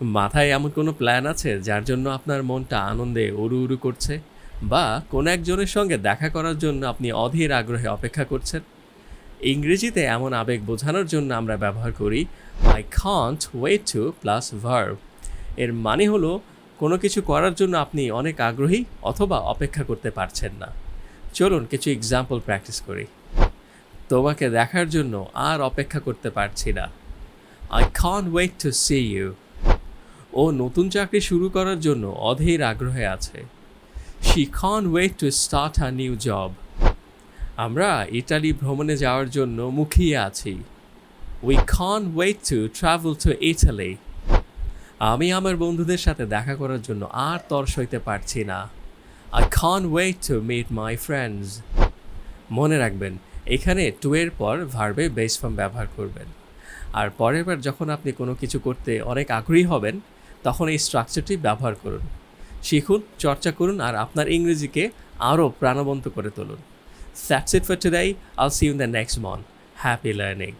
মাথায় এমন কোনো প্ল্যান আছে যার জন্য আপনার মনটা আনন্দে উড়ু উড়ু করছে? বা কোনো একজনের সঙ্গে দেখা করার জন্য আপনি অধীর আগ্রহে অপেক্ষা করছেন? ইংরেজিতে এমন আবেগ বোঝানোর জন্য আমরা ব্যবহার করি I can't wait to plus verb. এর মানে হলো কোনো কিছু করার জন্য আপনি অনেক আগ্রহী অথবা অপেক্ষা করতে পারছেন না। চলুন কিছু এক্সাম্পল প্র্যাকটিস করি। তোমাকে দেখার জন্য আর অপেক্ষা করতে পারছি না। I can't wait to see you. ও নতুন চাকরি শুরু করার জন্য অধীর আগ্রহে আছে। She can't wait to start a new job. আমরা ইতালি ভ্রমণে যাওয়ার জন্য মুখিয়ে আছি। We can't wait to travel to Italy. আমি আমার বন্ধুদের সাথে দেখা করার জন্য আর তর সইতে পারছি না। I can't wait to meet my friends. মনে রাখবেন, এখানে টু এর পর ভার্বে বেস ফর্ম ব্যবহার করবেন। আর পরের বার যখন আপনি কোনো কিছু করতে অনেক আগ্রহী হবেন, তখন এই স্ট্রাকচারটি ব্যবহার করুন। শিখুন, চর্চা করুন আর আপনার ইংরেজিকে আরও প্রাণবন্ত করে তুলুন। That's it for today. I'll see you in the next one. Happy learning.